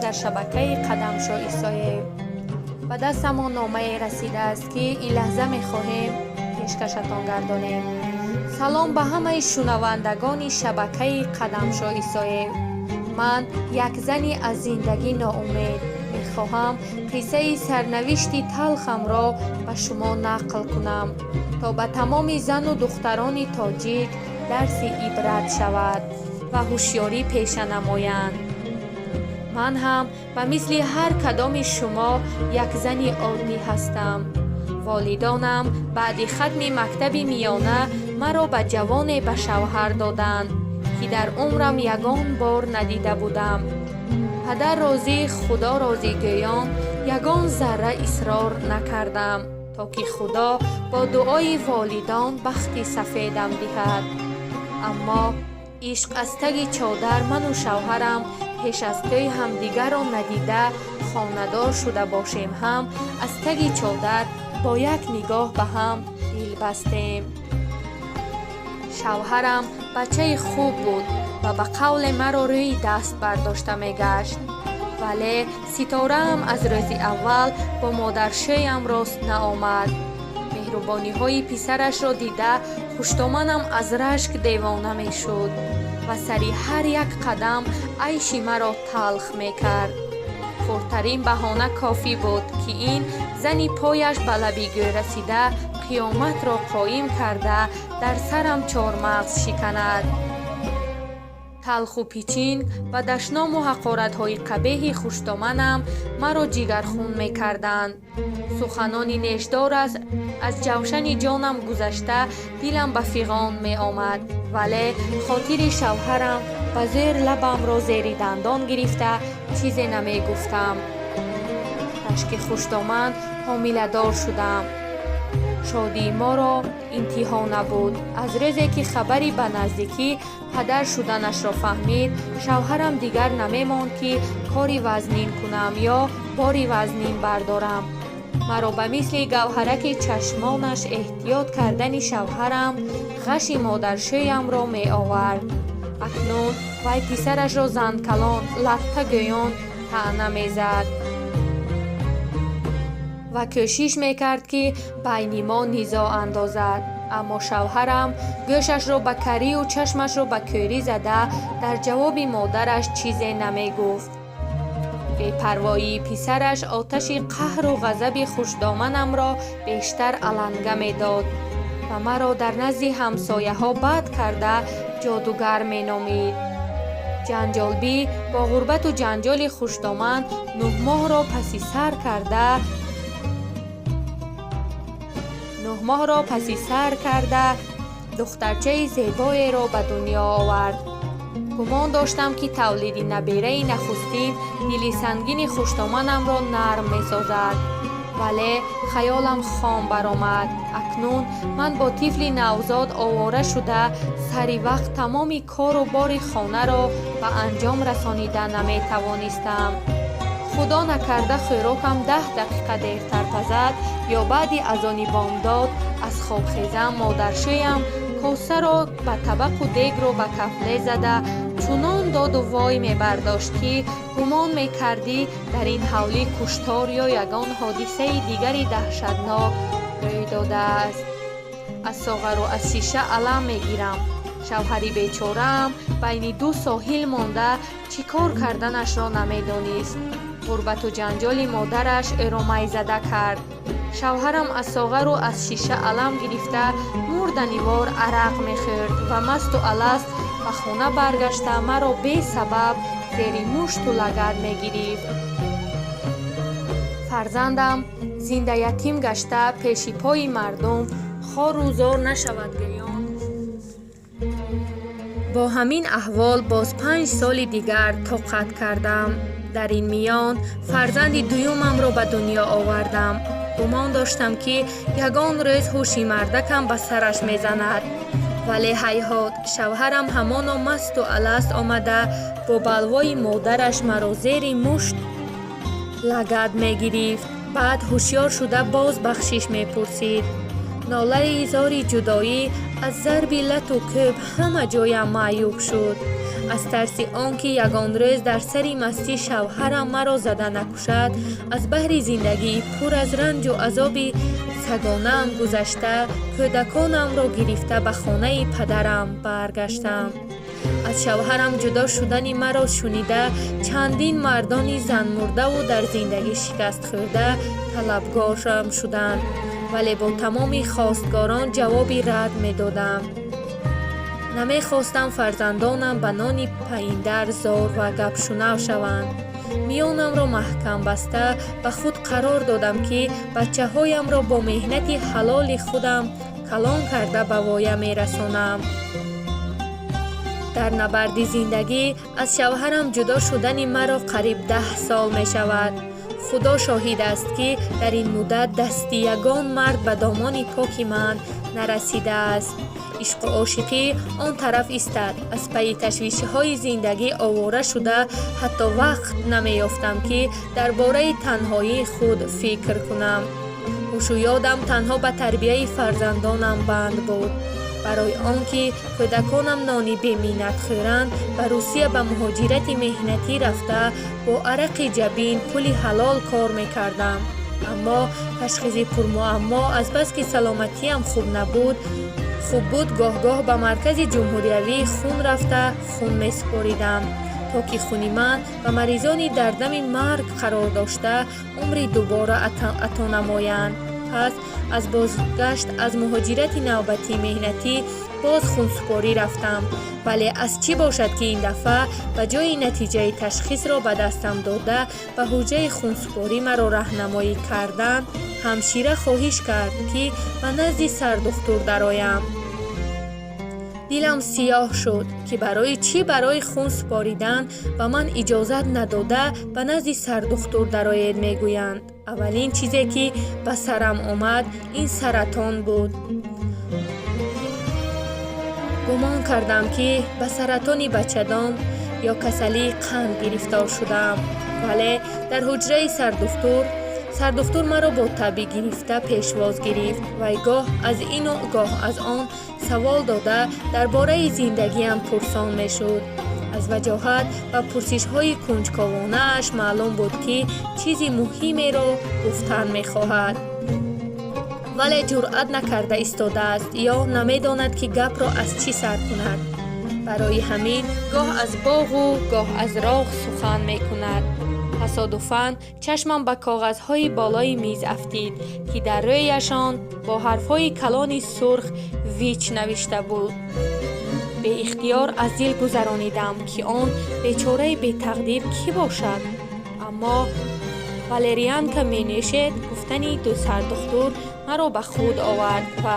дар шабакаи Қадамшо истоем. ба дастамон номае расидааст, ки ин лаҳза мехоҳем пешкашатон гардонем. салом ба ҳамаи шунавандагони шабакаи Қадамшо истоем. ман як зани аз зиндагӣ ноумед мехоҳам қиссаи сарнавишти талхамро ба шумо нақл кунам, то ба тамоми зану духтарони тоҷик дарси ибрат шавад ва ҳушёрӣ пеша намоянд. ман ҳам ба мисли ҳар кадоми шумо як зани оддӣ ҳастам. волидонам баъди хатми мактаби миёна маро ба ҷавоне ба шавҳар доданд, ки дар умрам ягон бор надида будам. падар розӣ, худо розӣ гӯён, ягон зарра исрор накардам, то ки худо бо дуои волидон бахти сафедам диҳад. аммо ишқ аз таги чодар ману шавҳарам пеш аз тӯй ҳамдигарро надида хонадор шуда бошем ҳам аз таги чодар бо як нигоҳ ба ҳам дил бастем. шавҳарам бачаи хуб буд ва ба қавле маро рӯи даст бардошта мегашт. вале ситораам аз рӯзи аввал бо модаршӯям рост наомад. меҳрубониҳои писарашро дида хуштоманам аз рашк девона мешуд ва сари ҳар як қадам айши маро талх мекард. хурдтарин баҳона кофӣ буд, ки ин зани пояш ба лаби гӯ расида қиёматро қоим карда дар сарам чормағз шиканад. талху пичин ва дашному ҳақоратҳои қабеҳи хуштоманам маро ҷигархун мекарданд. суханони нешдор аз ҷавшани ҷонам гузашта дилам ба фиғон меомад, вале хотири шавҳарам ба зӯр лабамро зери дандон гирифта чизе намегуфтам. рашки хуштоман ҳомиладор шудам. шодии моро интиҳо набуд. аз рӯзе ки хабари ба наздикӣ падар шуданашро фаҳмид, шавҳарам дигар намемонд, ки кори вазнин кунам ё бори вазнин бардорам. маро ба мисли гавҳараки чашмонаш эҳтиёт кардани шавҳарам ғаши модаршӯямро меовард. акнун вай писарашро зандкалон, латтагӯён таъна мезад ва кӯшиш мекард, ки байни мо низоъ андозад. аммо шавҳарам гӯшашро ба карию чашмашро ба кӯрӣ зада дар ҷавоби модараш чизе намегуфт. бепарвоии писараш оташи қаҳру ғазаби хушдоманамро бештар аланга медод ва маро дар назди ҳамсояҳо бад карда ҷодугар меномид. ҷанҷолбӣ бо ғурбату ҷанҷоли хуштоман 9 моҳро паси сар карда духтарчаи зебоеро ба дунё овард. гумон доштам, ки тавлиди набераи нахустин дили сангини хуштоманамро нарм месозад, вале хаёлам хом баромад. акнун ман бо тифли навзод овора шуда сари вақт тамоми кору бори хонаро ба анҷом расонида наметавонистам. худо накарда хӯрокам 10 дақиқа дертар пазад ё баъди азони бомдод аз хоб хезам модаршӯям косаро ба табақу дегро ба кафле зада чунон доду вой мебардошт, ки гумон мекардӣ дар ин ҳавлӣ куштор ё ягон ҳодисаи дигари даҳшатнок рӯй додааст. аз соғару аз шиша алам мегирам. шавҳари бечораам байни ду соҳил монда чӣ кор карданашро намедонист. ғурбату ҷанҷоли модараш ӯро майзада кард. шавҳарам аз соғару аз шиша алам гирифта мурданивор арақ мехӯрд ва масту аласт ба хона баргашта маро бесабаб зери мушту лагат мегирифт. фарзандам зинда ятим гашта пеши пои мардум хору зор нашавад гӯён. бо ҳамин аҳвол боз 5 соли дигар тоқат кардам. дар ин миён фарзанди дуюмамро ба дунё овардам. гумон доштам, ки ягон рӯз ҳуши мардакам ба сараш мезанад. вале ҳайҳот, шавҳарам ҳамоно масту аласт омада бо балвои модараш маро зери мушт лагат мегирифт. баъд ҳушёр шуда боз бахшиш мепурсид. нолаи зори ҷудоӣ аз зарби лату кӯб ҳама ҷоям маъюб шуд. аз тарси он ки ягон рӯз дар сари мастӣ шавҳарам маро зада накушад, аз баҳри зиндагии пур аз ранҷу азоби сагонаам гузашта, кӯдаконамро гирифта ба хонаи падарам баргаштам. аз шавҳарам ҷудо шудани маро шунида, чандин мардони занмурдаву дар зиндагӣ шикастхӯрда талабгорам шуданд, вале бо тамоми хостгорон ҷавоби рад медодам. намехостам фарзандонам ба нони паиндар зор ва гапшунав шаванд. миёнамро маҳкам баста ба худ қарор додам ки бачаҳоямро бо меҳнати ҳалоли худам калон карда ба воя мерасонам. дар набарди зиндагӣ аз шавҳарам ҷудо шудани маро қариб 10 сол мешавад. худо шоҳид аст ки дар ин муддат дасти ягон мард ба домони поки ман нарасидааст. ишқу ошиқӣ он тараф истад. аз пайи ташвишҳои зиндагӣ овора шуда ҳатто вақт намеёфтам ки дар бораи танҳоии худ фикр кунам. ҳушу ёдам танҳо ба тарбияи фарзандонам банд буд. барои он ки кӯдаконам нони беминнат хӯранд, ба русия ба муҳоҷирати меҳнатӣ рафта бо арақи ҷабин пули ҳалол кор мекардам. аммо ташхиси пурмуаммо азбаски саломатиам хуб набуд, хуб буд гоҳ-гоҳ ба маркази ҷумҳуриявии хун рафта хун месупоридам, то ки хуни ман ба маризони дар дами марг қарор дошта умри дубора ато намоянд. пас аз бозгашт аз муҳоҷирати навбатӣ меҳнатӣ боз хунсупорӣ рафтам, вале аз чӣ бошад ки ин дафъа ба ҷои натиҷаи ташхисро ба дастам дода ба ҳуҷраи хунсупорӣ маро раҳнамоӣ карданд, ҳамшира хоҳиш кард ки ба назди сардухтур дароям. дилам сиёҳ шуд ки барои чӣ барои хун супоридан ба ман иҷозат надода ба назди сардухтур дароед мегӯянд. аввалин чизе ки ба сарам омад ин саратон буд. гумон кардам ки ба саратони бачадон ё касалии қанд гирифтор шудам, вале дар ҳуҷраи сардухтур маро бо таби гирифта пешвоз гирифт. вай гоҳ аз ину гоҳ аз он савол дода дар бораи зиндагиам пурсон мешуд. аз ваҷоҳат ва пурсишҳои кунҷковонааш маълум буд ки чизи муҳимеро гуфтан мехоҳад, вале ҷуръат накарда истодааст ё намедонад ки гапро аз чӣ сар кунад. барои ҳамин гоҳ аз боғу гоҳ аз роғ сухан мекунад. тасодуфан чашмам ба коғазҳои болои миз афтид ки дар рӯяшон бо ҳарфҳои калони сурх вич навишта буд. беихтиёр аз дил гузаронидам ки он бечораи бетақдир кӣ бошад. аммо валерьянка менӯшед гуфтани ду сардухтур маро ба худ овард ва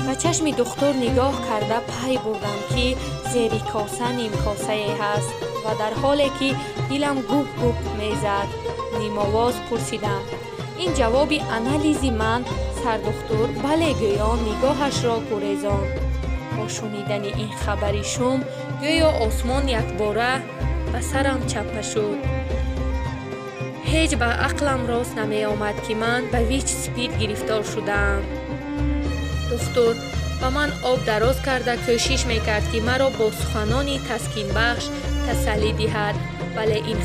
ба чашми духтур нигоҳ карда пай бурдам ки зери коса нимкосае ҳаст ва дар ҳоле ки дилам гуп-гуп мезад, нимовоз пурсидам: ин ҷавоби анализи ман? Сардухтур бале гӯён нигоҳашро гурезонд. бо шунидани ин хабари шум гӯё осмон якбора ба сарам чаппа шуд. ҳеҷ ба ақлам рост намеомад ки ман ба вич-спид гирифтор шудаам. духтур ба ман об дароз карда кӯшиш мекард ки маро бо суханони таскинбахш тасаллӣ диҳад, вале ин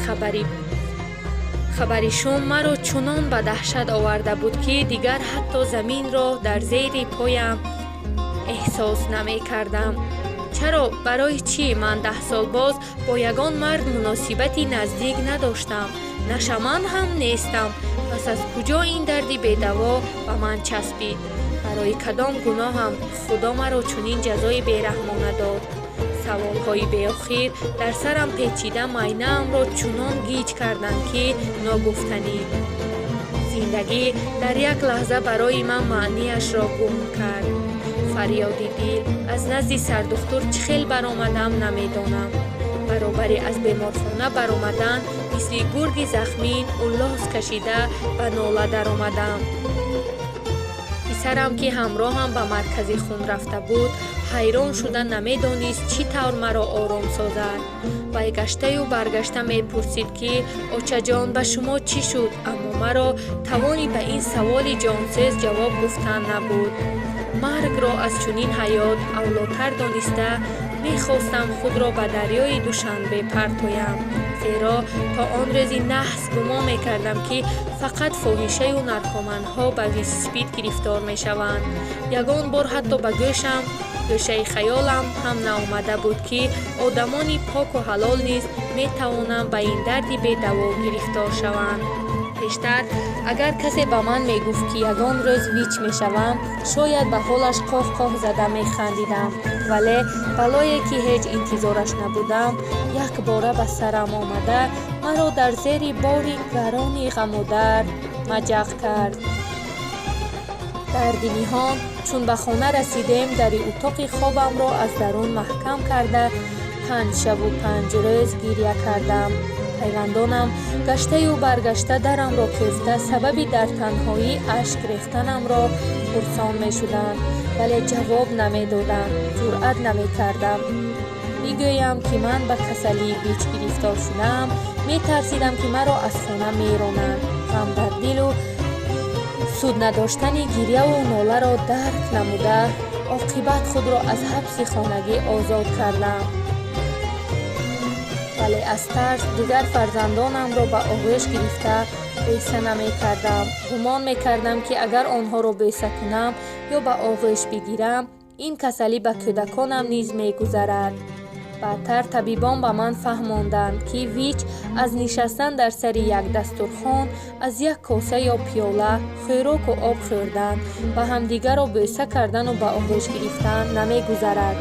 хабари шум маро чунон ба даҳшат оварда буд ки дигар ҳатто заминро дар зери поям эҳсос намекардам. чаро барои чӣ ман 10 сол боз бо ягон мард муносибати наздик надоштам? нашаман ҳам нестам. пас аз куҷо ин дарди бедаво ба ман часпид? барои кадом гуноҳам худо маро чунин ҷазои бераҳмона дод? саволҳои беохир дар сарам печида майнаамро чунон гиҷ карданд ки ногуфтанӣ. зиндагӣ дар як лаҳза барои ман маънияшро гум кард. фарёди дил аз назди сардухтур чӣ хел баромадам намедонам. баробари аз беморхона баромадан мисли гурги захмин уллос кашида ба нола даромадам. писарам ки ҳамроҳам ба маркази хун рафта буд ҳайрон шуда намедонист чӣ тавр маро ором созад. вай гаштаю баргашта мепурсид ки очаҷон ба шумо чӣ шуд, аммо маро тавони ба ин саволи ҷонсез ҷавоб гуфтан набуд. маргро аз чунин ҳаёт авлотар дониста می‌خواستم خود را به دریای دوشنبه پرتویم، زیرا تا آن روزی نحس گمان می‌کردم که فقط فاحشه و نارکومن‌ها به ویسپید گرفتار می‌شوند. یگان بار حتی به گوشه خیالم هم نآمده بود که آدمانی پاک و حلال نیز می‌توانند به این دردی بی‌دوا گرفتار شوند. پیشتر اگر کسی به من میگفت که یگان روز ویچ میشوم، شاید به حالش قاه قاه زده میخندیدم، ولی بلایی که هیچ انتظارش نبودم یک باره به سرم آمده مرا در زیر باری گرانی غم و درد مجق کرد. دردی نهان چون به خانه رسیدیم در اتاق خوابم را از درون محکم کرده 5 شب و 5 روز گریه کردم. پیوندانم گشته و برگشته درم را کوفته سببی در تنهایی اشک ریختنم را پرسان می شدند، ولی جواب نمی دادم، جرأت نمی کردم. میگویم که من به کسلی ویچ گرفتار شدم، می ترسیدم که مرا از خانه می رانند. غم در دل و سود نداشتن گریه و ناله را درک نموده عاقبت خود را از حبس خانگی آزاد کردم. ولی از ترس دیگر فرزندانم را به آغوش گرفته بیسه نمی کردم. گمان می کردم که اگر آنها را بیسه کنم یا به آغوش بگیرم، این کسلی به کودکانم نیز می گذرد. بعدتر طبیبان به من فهماندند که ویچ از نشستن در سر یک دسترخوان، از یک کاسه یا پیاله خوراک و آب خوردن، به همدیگر را بوسه کردن و به آغوش گرفتن نمی گذرد.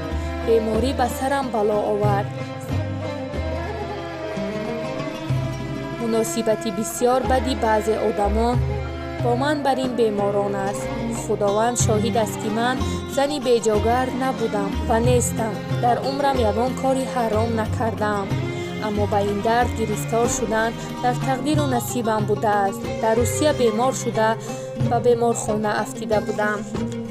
بیماری به سرم بلا آورد. مناسبتی بسیار بدی بعضی آدمان با من بر این بیماران است. خداوند شاهد است که من زنی بیجاگر نبودم و نیستم. در عمرم یگان کاری حرام نکردم، اما به این درد گرفتار شدن در تقدیر و نصیبم بوده است. در روسیه بیمار شده و بیمارخانه افتیده بودم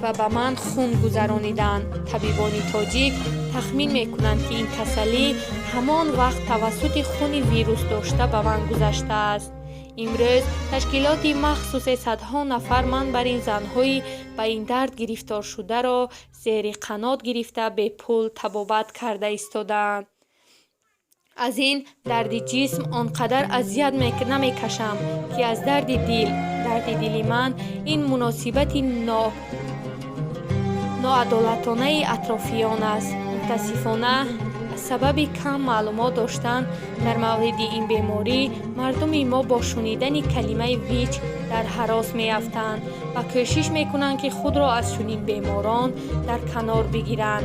و به من خون گذرانیدند. طبیبان تاجیک تخمین میکنند که این کسلی همان وقت توسط خون ویروس داشته به من گذشته است. امروز تشکیلات مخصوص صدها نفر من بر این زنهای به این درد گرفتار شده را زیر قنات گرفته به پول طبابت کرده ایستادند. از این درد جسم آنقدر اذیت نمیکشم که از درد دل من این مناسبت ناعدالتانه اطرافیان است. متاسفانه سبب کم معلومات داشتن در مورد این بیماری، مردم ما با شنیدن کلمه ویچ در هراس می افتند و کوشش می کنند که خود را از چنین بیماران در کنار بگیرند.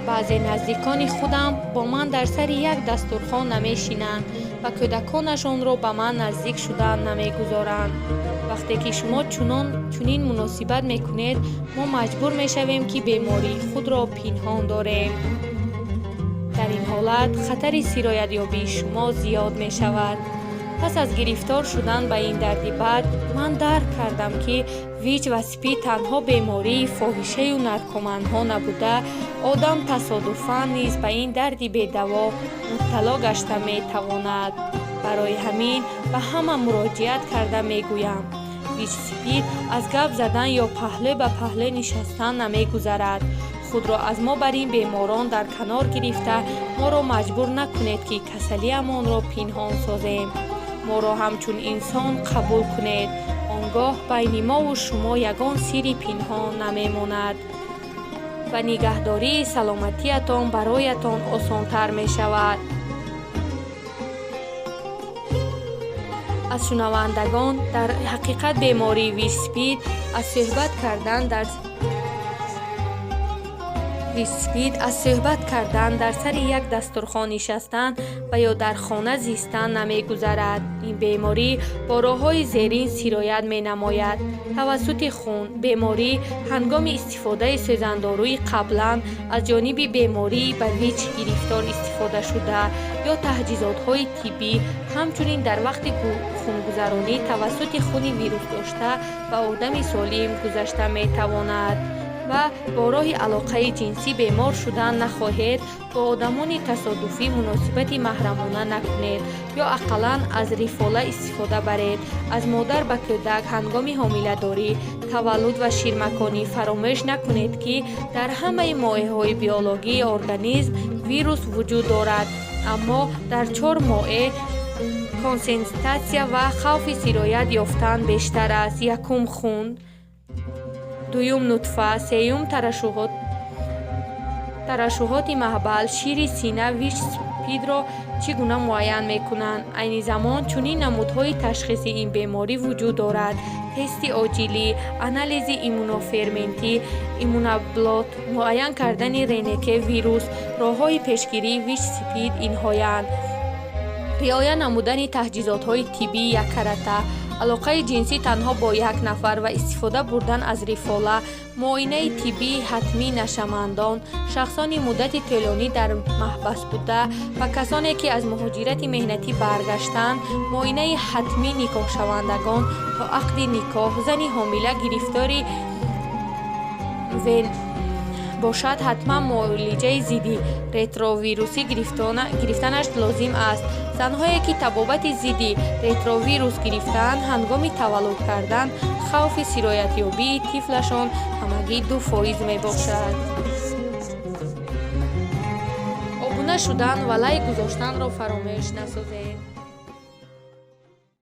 بعضی نزدیکان خودم با من در سر یک دسترخوان نمی شینند و کودکانشان را به من نزدیک شدن نمی گذارند. وقتی که شما چنین مناسبت میکنید، ما مجبور میشویم که بیماری خود را پنهان داریم. در این حالت خطر سرایت یابی شما زیاد می شود. پس از گرفتار شدن به این درد بد، من درک کردم که ویچ و سپید تنها بیماری فاحشه و نارکومن‌ها نبوده، آدم تصادفاً نیز به این دردی بی‌دوا مبتلا گشته میتواند. برای همین به همه مراجعت کرده میگویم ویچ سپید از گپ زدن یا پهلو به پهلو نشستن نمیگذرد. خود را از ما بر این بیماران در کنار گرفته ما را مجبور نکنید که کسلی امان را پنهان سازیم. ما را همچون انسان قبول کنید. آنگاه بین ما و شما یگان سری پنهان نمیماند و نگهداری سلامتیتان برایتان آسانتر می شود. از شنوندگان در حقیقت بیماری ویسپید از صحبت کردن در سر یک دسترخوان نشستن و یا در خانه زیستن نمی گذرد. این بیماری با راه‌های زیرین سرایت می نماید. توسط خون بیماری هنگام استفاده سوزنداروی قبلا از جانب بیماری به ویچ گرفتار استفاده شده یا تجهیزات‌های طبی، همچنین در وقت خونگذرانی توسط خون ویروس داشته و آدم سالم گذشته می تواند. ва бо роҳи алоқаи ҷинсӣ бемор шудан нахоҳед, бо одамони тасодуфӣ муносибати маҳрамона накунед ё ақаллан аз рифола истифода баред. Аз модар ба кӯдак ҳангоми ҳомиладорӣ, таваллуд ва ширмаконӣ фаромӯш накунед, ки дар ҳамаи моеъҳои биологии организм вирус вуҷуд дорад, аммо дар 4 моеъ консентратсия ва хавфи сироят ёфтан бештар аст. Якум хун, дуюм нутфа, сеюм тарашуҳоти маҳбал, шири сина ВИЧ/СПИД-ро чӣ гуна муайян мекунанд? Айни замон чунин намудҳои ташхиси ин беморӣ вуҷуд дорад: тести оҷилӣ, анализи иммуноферментӣ, иммуноблот, муайян кардани РНК вирус. Роҳҳои пешгирии ВИЧ/СПИД инҳоянд: риоя намудани таҷҳизотҳои тиббии яккарата, алоқаи ҷинсӣ танҳо бо як нафар ва истифода бурдан аз рифола, муоинаи тиббии ҳатмӣ нашавандон, шахсони муддати тӯлонӣ дар маҳбас буда ва касоне ки аз муҳоҷирати меҳнатӣ баргаштанд, муоинаи ҳатмӣ никоҳшавандагон то ақди никоҳ. Зани ҳомила гирифтори бошад, ҳатман муолиҷаи зидди ретровирусӣ гирифтанаш лозим аст. Занҳое ки табобати зидди ретровирус гирифтаанд, ҳангоми таваллуд кардан хавфи сироятёбии тифлашон ҳамагӣ 2% мебошад. Обуна шудан ва лайк гузоштанро фаромӯш насозед.